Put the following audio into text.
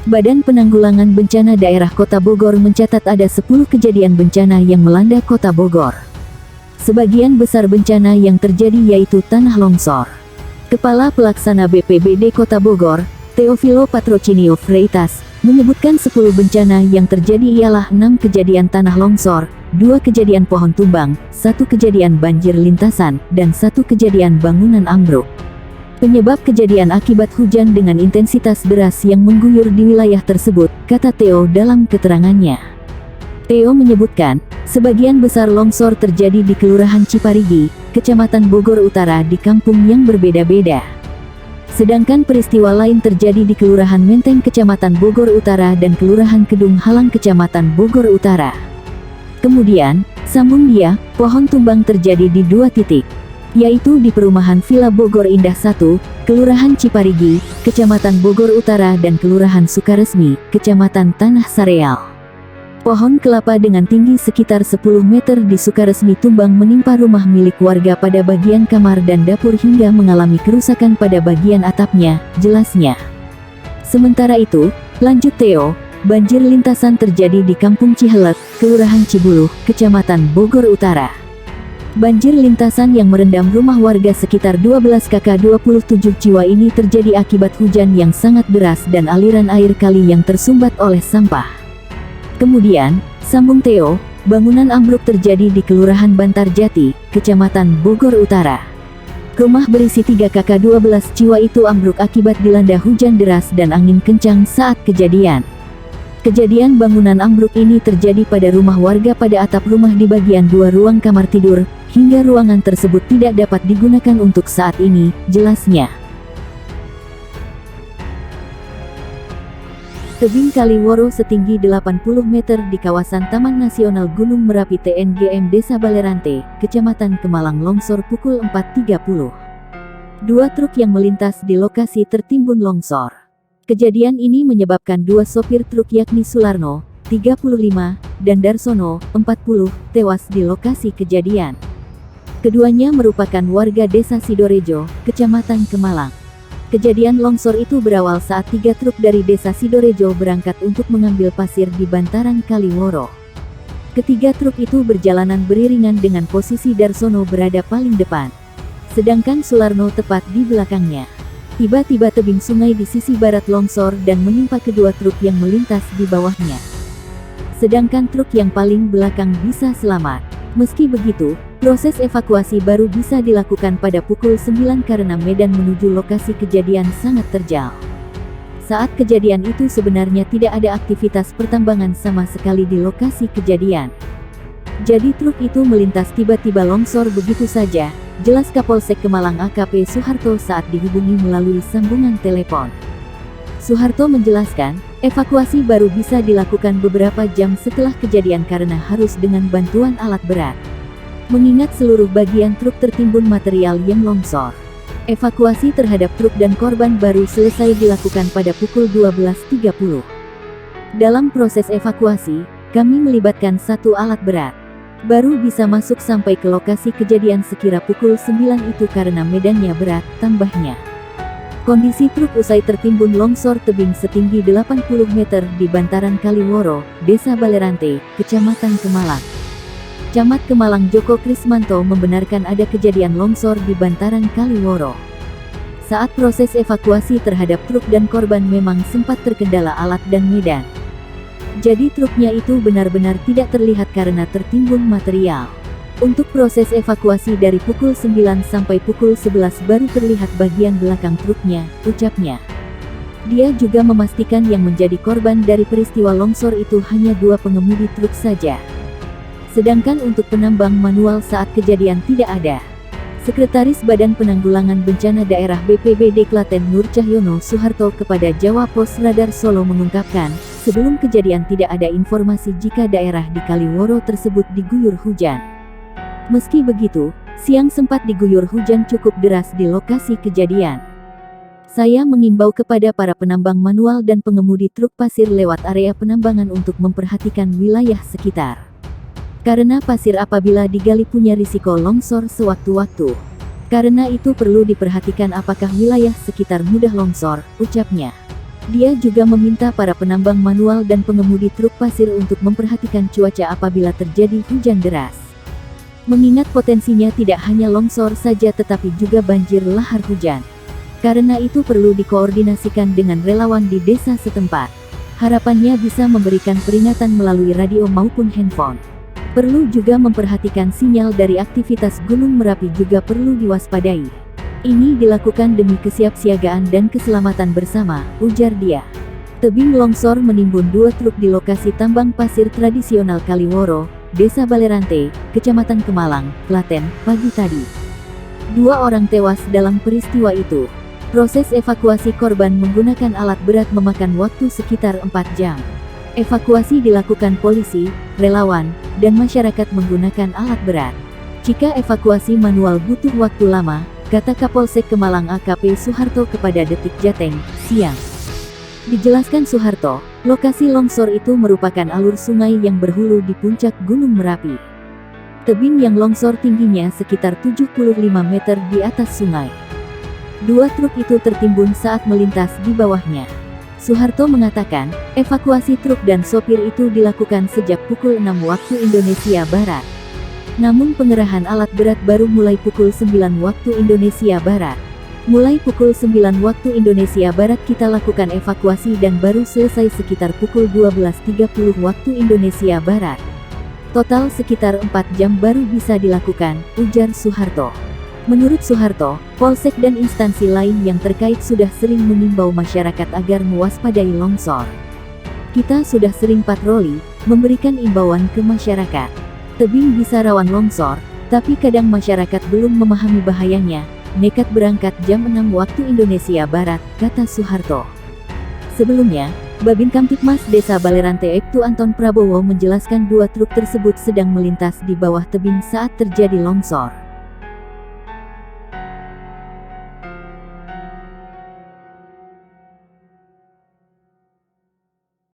Badan Penanggulangan Bencana Daerah Kota Bogor mencatat ada 10 kejadian bencana yang melanda Kota Bogor. Sebagian besar bencana yang terjadi yaitu tanah longsor. Kepala Pelaksana BPBD Kota Bogor, Teofilo Patrocinio Freitas, menyebutkan 10 bencana yang terjadi ialah 6 kejadian tanah longsor, 2 kejadian pohon tumbang, 1 kejadian banjir lintasan, dan 1 kejadian bangunan ambruk. Penyebab kejadian akibat hujan dengan intensitas deras yang mengguyur di wilayah tersebut, kata Teo dalam keterangannya. Teo menyebutkan, sebagian besar longsor terjadi di Kelurahan Ciparigi, Kecamatan Bogor Utara di kampung yang berbeda-beda. Sedangkan peristiwa lain terjadi di Kelurahan Menteng Kecamatan Bogor Utara dan Kelurahan Kedung Halang Kecamatan Bogor Utara. Kemudian, sambung dia, pohon tumbang terjadi di 2 titik, yaitu di Perumahan Villa Bogor Indah 1, Kelurahan Ciparigi, Kecamatan Bogor Utara dan Kelurahan Sukaresmi, Kecamatan Tanah Sareal. Pohon kelapa dengan tinggi sekitar 10 meter di Sukaresmi tumbang menimpa rumah milik warga pada bagian kamar dan dapur hingga mengalami kerusakan pada bagian atapnya, jelasnya. Sementara itu, lanjut Theo, banjir lintasan terjadi di Kampung Cihelet, Kelurahan Cibuluh, Kecamatan Bogor Utara. Banjir lintasan yang merendam rumah warga sekitar 12 KK 27 jiwa ini terjadi akibat hujan yang sangat deras dan aliran air kali yang tersumbat oleh sampah. Kemudian, sambung Theo, bangunan ambruk terjadi di Kelurahan Bantar Jati, Kecamatan Bogor Utara. Rumah berisi 3 KK 12 jiwa itu ambruk akibat dilanda hujan deras dan angin kencang saat kejadian. Kejadian bangunan ambruk ini terjadi pada rumah warga pada atap rumah di bagian 2 ruang kamar tidur, hingga ruangan tersebut tidak dapat digunakan untuk saat ini, jelasnya. Tebing Kali Woro setinggi 80 meter di kawasan Taman Nasional Gunung Merapi TNGM Desa Balerante, Kecamatan Kemalang longsor pukul 4.30. 2 truk yang melintas di lokasi tertimbun longsor. Kejadian ini menyebabkan 2 sopir truk yakni Sularno, 35, dan Darsono, 40, tewas di lokasi kejadian. Keduanya merupakan warga Desa Sidorejo, Kecamatan Kemalang. Kejadian longsor itu berawal saat 3 truk dari Desa Sidorejo berangkat untuk mengambil pasir di bantaran Kali Woro. Ketiga truk itu berjalanan beriringan dengan posisi Darsono berada paling depan, sedangkan Sularno tepat di belakangnya. Tiba-tiba tebing sungai di sisi barat longsor dan menimpa kedua truk yang melintas di bawahnya. Sedangkan truk yang paling belakang bisa selamat. Meski begitu, proses evakuasi baru bisa dilakukan pada pukul 9 karena medan menuju lokasi kejadian sangat terjal. Saat kejadian itu sebenarnya tidak ada aktivitas pertambangan sama sekali di lokasi kejadian. Jadi truk itu melintas tiba-tiba longsor begitu saja, jelas Kapolsek Kemalang AKP Suharto saat dihubungi melalui sambungan telepon. Suharto menjelaskan, evakuasi baru bisa dilakukan beberapa jam setelah kejadian karena harus dengan bantuan alat berat. Mengingat seluruh bagian truk tertimbun material yang longsor. Evakuasi terhadap truk dan korban baru selesai dilakukan pada pukul 12.30. Dalam proses evakuasi, kami melibatkan 1 alat berat. Baru bisa masuk sampai ke lokasi kejadian sekira pukul 9 itu karena medannya berat, tambahnya. Kondisi truk usai tertimbun longsor tebing setinggi 80 meter di bantaran Kali Woro, Desa Balerante, Kecamatan Kemalang. Camat Kemalang Joko Krismanto membenarkan ada kejadian longsor di bantaran Kali Woro. Saat proses evakuasi terhadap truk dan korban memang sempat terkendala alat dan medan. Jadi truknya itu benar-benar tidak terlihat karena tertimbun material. Untuk proses evakuasi dari pukul 9 sampai pukul 11 baru terlihat bagian belakang truknya, ucapnya. Dia juga memastikan yang menjadi korban dari peristiwa longsor itu hanya 2 pengemudi truk saja. Sedangkan untuk penambang manual saat kejadian tidak ada. Sekretaris Badan Penanggulangan Bencana Daerah BPBD Klaten Nur Cahyono Suharto kepada Jawa Pos Radar Solo mengungkapkan, sebelum kejadian tidak ada informasi jika daerah di Kali Woro tersebut diguyur hujan. Meski begitu, siang sempat diguyur hujan cukup deras di lokasi kejadian. Saya mengimbau kepada para penambang manual dan pengemudi truk pasir lewat area penambangan untuk memperhatikan wilayah sekitar. Karena pasir apabila digali punya risiko longsor sewaktu-waktu. Karena itu perlu diperhatikan apakah wilayah sekitar mudah longsor, ucapnya. Dia juga meminta para penambang manual dan pengemudi truk pasir untuk memperhatikan cuaca apabila terjadi hujan deras. Mengingat potensinya tidak hanya longsor saja tetapi juga banjir lahar hujan. Karena itu perlu dikoordinasikan dengan relawan di desa setempat. Harapannya bisa memberikan peringatan melalui radio maupun handphone. Perlu juga memperhatikan sinyal dari aktivitas Gunung Merapi juga perlu diwaspadai. Ini dilakukan demi kesiapsiagaan dan keselamatan bersama, ujar dia. Tebing longsor menimbun 2 truk di lokasi tambang pasir tradisional Kaliworo, Desa Balerante, Kecamatan Kemalang, Klaten, pagi tadi. 2 orang tewas dalam peristiwa itu. Proses evakuasi korban menggunakan alat berat memakan waktu sekitar 4 jam. Evakuasi dilakukan polisi, relawan, dan masyarakat menggunakan alat berat. Jika evakuasi manual butuh waktu lama, kata Kapolsek Kemalang AKP Suharto kepada Detik Jateng, siang. Dijelaskan Suharto, lokasi longsor itu merupakan alur sungai yang berhulu di puncak Gunung Merapi. Tebing yang longsor tingginya sekitar 75 meter di atas sungai. 2 truk itu tertimbun saat melintas di bawahnya. Suharto mengatakan, evakuasi truk dan sopir itu dilakukan sejak pukul 6 waktu Indonesia Barat. Namun pengerahan alat berat baru mulai pukul 9 waktu Indonesia Barat. Mulai pukul 9 waktu Indonesia Barat kita lakukan evakuasi dan baru selesai sekitar pukul 12.30 waktu Indonesia Barat. Total sekitar 4 jam baru bisa dilakukan, ujar Suharto. Menurut Suharto, Polsek dan instansi lain yang terkait sudah sering mengimbau masyarakat agar mewaspadai longsor. Kita sudah sering patroli, memberikan imbauan ke masyarakat. Tebing bisa rawan longsor, tapi kadang masyarakat belum memahami bahayanya, nekat berangkat jam 6 waktu Indonesia Barat, kata Suharto. Sebelumnya, Babin Kamtipmas Desa Balerante Aibtu Anton Prabowo menjelaskan 2 truk tersebut sedang melintas di bawah tebing saat terjadi longsor.